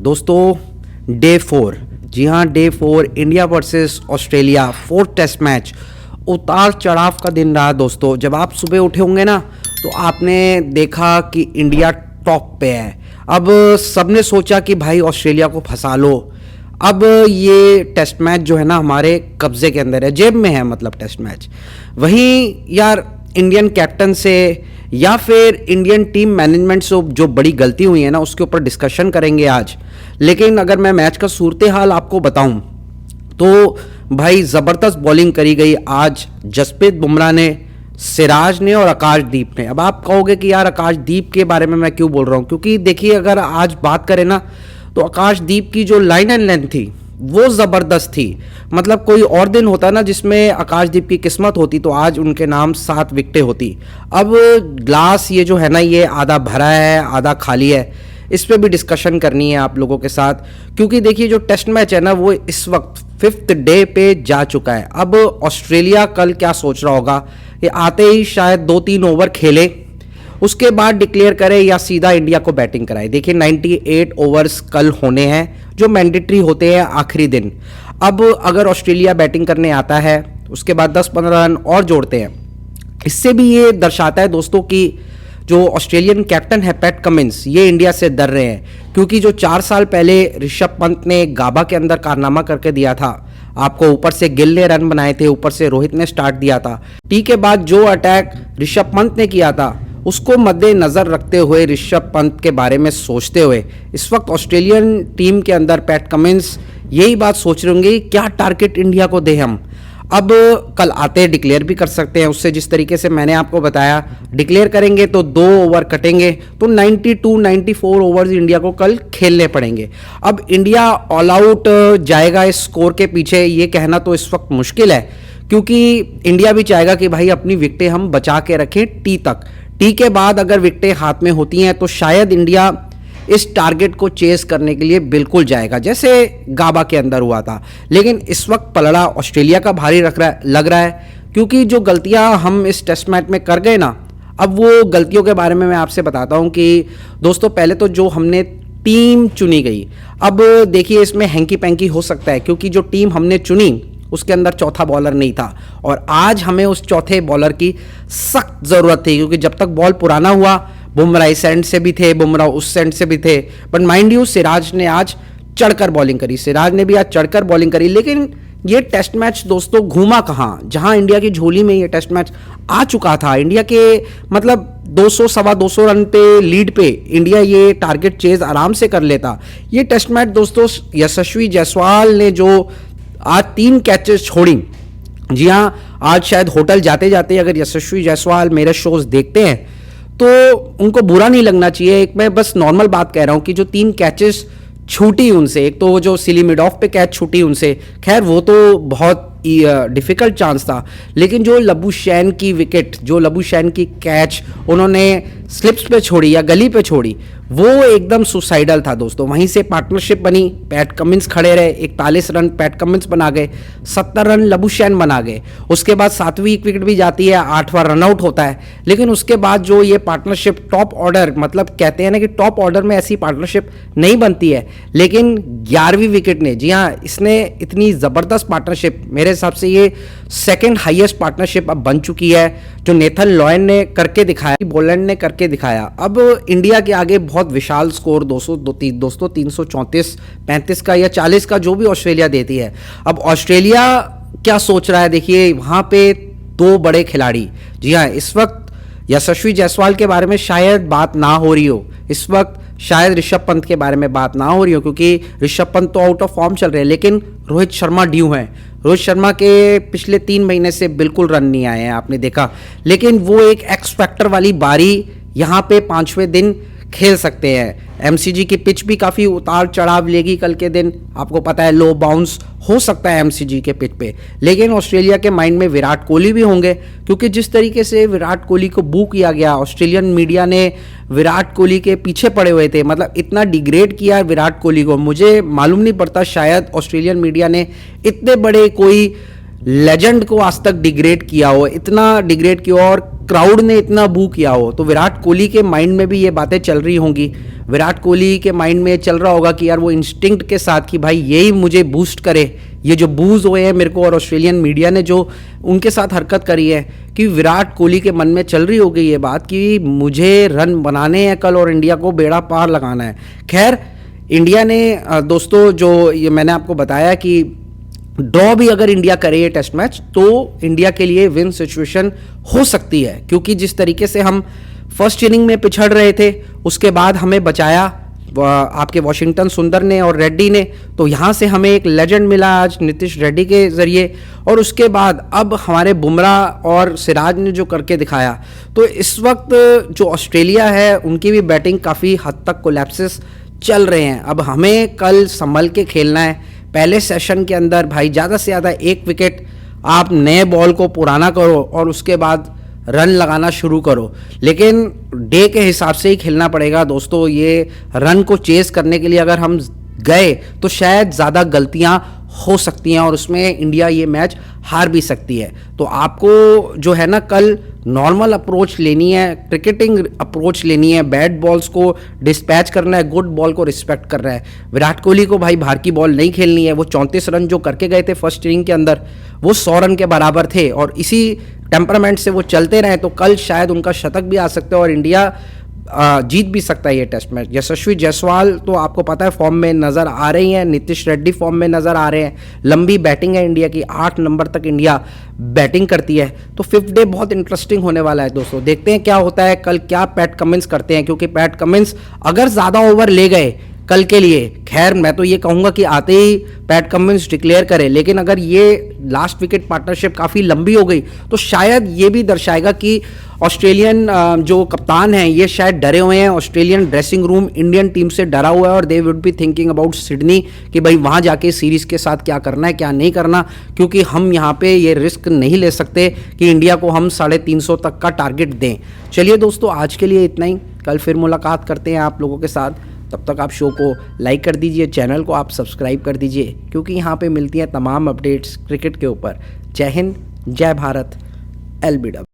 दोस्तों डे 4, जी हाँ day 4 India versus Australia 4th test match. उतार चढ़ाव का दिन रहा दोस्तों। जब आप सुबह उठे होंगे ना तो आपने देखा कि इंडिया टॉप पे है। अब सबने सोचा कि भाई ऑस्ट्रेलिया को फंसा लो। अब ये टेस्ट मैच जो है ना हमारे कब्जे के अंदर है, जेब में है, मतलब टेस्ट मैच। वहीं यार इंडियन कैप्टन से या फिर इंडियन टीम मैनेजमेंट से जो बड़ी गलती हुई है ना उसके ऊपर डिस्कशन करेंगे आज। लेकिन अगर मैं मैच का सूरत हाल आपको बताऊं तो भाई ज़बरदस्त बॉलिंग करी गई आज जसप्रीत बुमराह ने, सिराज ने और आकाशदीप ने। अब आप कहोगे कि यार आकाशदीप के बारे में मैं क्यों बोल रहा हूं, क्योंकि देखिए अगर आज बात करें ना तो आकाशदीप की जो लाइन एंड लेंथ थी वो ज़बरदस्त थी। मतलब कोई और दिन होता ना जिसमें आकाशदीप की किस्मत होती तो आज उनके नाम 7 विकेटें होती। अब ग्लास ये जो है ना ये आधा भरा है आधा खाली है, इस पे भी डिस्कशन करनी है आप लोगों के साथ। क्योंकि देखिए जो टेस्ट मैच है ना वो इस वक्त 5th डे पे जा चुका है। अब ऑस्ट्रेलिया कल क्या सोच रहा होगा, ये आते ही शायद 2-3 ओवर खेले उसके बाद डिक्लेयर करे या सीधा इंडिया को बैटिंग कराए। देखिए 98 ओवर्स कल होने हैं जो मैंडेटरी होते हैं आखिरी दिन। अब अगर ऑस्ट्रेलिया बैटिंग करने आता है उसके बाद 10-15 रन और जोड़ते हैं, इससे भी ये दर्शाता है दोस्तों कि जो ऑस्ट्रेलियन कैप्टन है पैट कमिंस ये इंडिया से डर रहे हैं। क्योंकि जो 4 साल पहले ऋषभ पंत ने गाबा के अंदर कारनामा करके दिया था, आपको ऊपर से गिल ने रन बनाए थे, ऊपर से रोहित ने स्टार्ट दिया था, टी के बाद जो अटैक ऋषभ पंत ने किया था उसको मद्देनजर रखते हुए, ऋषभ पंत के बारे में सोचते हुए इस वक्त ऑस्ट्रेलियन टीम के अंदर पैट कमिंस यही बात सोच रहे होंगे क्या टारगेट इंडिया को दे हम। अब कल आते डिक्लेयर भी कर सकते हैं उससे, जिस तरीके से मैंने आपको बताया डिक्लेयर करेंगे तो 2 ओवर कटेंगे तो 92-94 ओवर्स इंडिया को कल खेलने पड़ेंगे। अब इंडिया ऑल आउट जाएगा इस स्कोर के पीछे ये कहना तो इस वक्त मुश्किल है, क्योंकि इंडिया भी चाहेगा कि भाई अपनी विकेटें हम बचा के रखें टी तक। टी के बाद अगर विकेटें हाथ में होती हैं तो शायद इंडिया इस टारगेट को चेस करने के लिए बिल्कुल जाएगा जैसे गाबा के अंदर हुआ था। लेकिन इस वक्त पलड़ा ऑस्ट्रेलिया का भारी लग रहा है, क्योंकि जो गलतियां हम इस टेस्ट मैच में कर गए ना, अब वो गलतियों के बारे में मैं आपसे बताता हूं कि दोस्तों पहले तो जो हमने टीम चुनी गई, अब देखिए इसमें हैंकी पैंकी हो सकता है क्योंकि जो टीम हमने चुनी उसके अंदर चौथा बॉलर नहीं था और आज हमें उस चौथे बॉलर की सख्त ज़रूरत थी। क्योंकि जब तक बॉल पुराना हुआ बुमराह इस एंड से भी थे, बुमराह उस एंड से भी थे, बट माइंड यू सिराज ने आज चढ़कर बॉलिंग करी, सिराज ने भी आज चढ़कर बॉलिंग करी। लेकिन ये टेस्ट मैच दोस्तों घूमा कहाँ, जहां इंडिया की झोली में ये टेस्ट मैच आ चुका था। इंडिया के मतलब 200 सवा 200 रन पे लीड पे इंडिया ये टारगेट चेज आराम से कर लेता। ये टेस्ट मैच दोस्तों यशस्वी जायसवाल ने जो आज 3 कैचेस छोड़ी, जी हाँ आज शायद होटल जाते जाते अगर यशस्वी जायसवाल मेरे शोज देखते हैं तो उनको बुरा नहीं लगना चाहिए। एक मैं बस नॉर्मल बात कह रहा हूं कि जो 3 कैचेस छूटी उनसे, एक तो जो सिली मिड ऑफ पे कैच छूटी उनसे, खैर वो तो बहुत डिफिकल्ट चांस था। लेकिन जो लबुशैन की विकेट, जो लबुशैन की कैच उन्होंने स्लिप्स पे छोड़ी या गली पे छोड़ी, वो एकदम सुसाइडल था दोस्तों। वहीं से पार्टनरशिप बनी, पैट कमिंस खड़े रहे, 41 रन पैट कमिंस बना गए, 70 रन लबुशैन बना गए। उसके बाद 7वीं विकेट भी जाती है, 8वां रनआउट होता है। लेकिन उसके बाद जो ये पार्टनरशिप टॉप ऑर्डर, मतलब कहते हैं ना कि टॉप ऑर्डर में ऐसी पार्टनरशिप नहीं बनती है, लेकिन 11वीं विकेट ने, जी हाँ इसने इतनी ज़बरदस्त पार्टनरशिप, मेरे हिसाब से ये 2nd हाईएस्ट पार्टनरशिप अब बन चुकी है जो नेथन लॉयन ने करके दिखाया, बोलैंड ने करके दिखाया। अब इंडिया के आगे बहुत विशाल स्कोर 200 334-35 का या 40 का जो भी ऑस्ट्रेलिया देती है। अब ऑस्ट्रेलिया क्या सोच रहा है, देखिए वहां पे 2 बड़े खिलाड़ी, जी हाँ इस वक्त यशस्वी जायसवाल के बारे में शायद बात ना हो रही हो, इस वक्त शायद ऋषभ पंत के बारे में बात ना हो रही हो, क्योंकि ऋषभ पंत तो आउट ऑफ फॉर्म चल रहे हैं। लेकिन रोहित शर्मा ड्यू हैं, रोहित शर्मा के पिछले 3 महीने से बिल्कुल रन नहीं आए हैं आपने देखा। लेकिन वो एक एक्स फैक्टर वाली बारी यहाँ पे 5वें दिन खेल सकते हैं। एमसीजी की पिच भी काफ़ी उतार चढ़ाव लेगी कल के दिन, आपको पता है लो बाउंस हो सकता है एमसीजी के पिच पे। लेकिन ऑस्ट्रेलिया के माइंड में विराट कोहली भी होंगे, क्योंकि जिस तरीके से विराट कोहली को बू किया गया, ऑस्ट्रेलियन मीडिया ने विराट कोहली के पीछे पड़े हुए थे, मतलब इतना डिग्रेड किया विराट कोहली को। मुझे मालूम नहीं पड़ता शायद ऑस्ट्रेलियन मीडिया ने इतने बड़े कोई लेजेंड को आज तक डिग्रेड किया हो, इतना डिग्रेड किया हो और क्राउड ने इतना बू किया हो, तो विराट कोहली के माइंड में भी ये बातें चल रही होंगी। विराट कोहली के माइंड में चल रहा होगा कि यार वो इंस्टिंक्ट के साथ कि भाई यही मुझे बूस्ट करे, ये जो बूज हुए हैं मेरे को और ऑस्ट्रेलियन मीडिया ने जो उनके साथ हरकत करी है, कि विराट कोहली के मन में चल रही होगी ये बात कि मुझे रन बनाने हैं कल और इंडिया को बेड़ा पार लगाना है। खैर इंडिया ने दोस्तों जो ये मैंने आपको बताया कि ड्रॉ भी अगर इंडिया करे ये टेस्ट मैच तो इंडिया के लिए विन सिचुएशन हो सकती है, क्योंकि जिस तरीके से हम फर्स्ट इनिंग में पिछड़ रहे थे उसके बाद हमें बचाया आपके वॉशिंगटन सुंदर ने और रेड्डी ने, तो यहाँ से हमें एक लेजेंड मिला आज नीतीश रेड्डी के ज़रिए, और उसके बाद अब हमारे बुमराह और सिराज ने जो करके दिखाया, तो इस वक्त जो ऑस्ट्रेलिया है उनकी भी बैटिंग काफ़ी हद तक कोलैप्सेस चल रहे हैं। अब हमें कल संभल के खेलना है। पहले सेशन के अंदर भाई ज़्यादा से ज़्यादा 1 विकेट आप नए बॉल को पुराना करो और उसके बाद रन लगाना शुरू करो, लेकिन डे के हिसाब से ही खेलना पड़ेगा दोस्तों। ये रन को चेस करने के लिए अगर हम गए तो शायद ज़्यादा गलतियां हो सकती हैं और उसमें इंडिया ये मैच हार भी सकती है। तो आपको जो है ना कल नॉर्मल अप्रोच लेनी है, क्रिकेटिंग अप्रोच लेनी है, बैड बॉल्स को डिस्पैच करना है, गुड बॉल को रिस्पेक्ट करना है। विराट कोहली को भाई बाहर की बॉल नहीं खेलनी है। वो 34 रन जो करके गए थे फर्स्ट इनिंग के अंदर वो 100 रन के बराबर थे और इसी टेम्परामेंट से वो चलते रहे तो कल शायद उनका शतक भी आ सकता है और इंडिया जीत भी सकता है ये टेस्ट मैच। यशस्वी जायसवाल तो आपको पता है फॉर्म में नज़र आ रही हैं, नीतीश रेड्डी फॉर्म में नज़र आ रहे हैं, लंबी बैटिंग है इंडिया की, 8 नंबर तक इंडिया बैटिंग करती है। तो 5th डे बहुत इंटरेस्टिंग होने वाला है दोस्तों, देखते हैं क्या होता है कल, क्या पैट कमिंस करते हैं, क्योंकि पैट कमिंस अगर ज़्यादा ओवर ले गए कल के लिए, खैर मैं तो ये कहूँगा कि आते ही पैट कमिंस डिक्लेयर करें, लेकिन अगर ये लास्ट विकेट पार्टनरशिप काफ़ी लंबी हो गई तो शायद ये भी दर्शाएगा कि ऑस्ट्रेलियन जो कप्तान हैं ये शायद डरे हुए हैं, Australian dressing room Indian team से डरा हुआ है और they would be thinking about Sydney कि भाई वहाँ जाके सीरीज़ के साथ क्या करना है क्या नहीं करना, क्योंकि हम यहाँ पे ये रिस्क नहीं ले सकते कि इंडिया को हम 350 तक का टारगेट दें। चलिए दोस्तों आज के लिए इतना ही, कल फिर मुलाकात करते हैं आप लोगों के साथ। तब तक आप शो को लाइक कर दीजिए, चैनल को आप सब्सक्राइब कर दीजिए, क्योंकि यहाँ पे मिलती हैं तमाम अपडेट्स क्रिकेट के ऊपर। जय हिंद, जय भारत, LBW।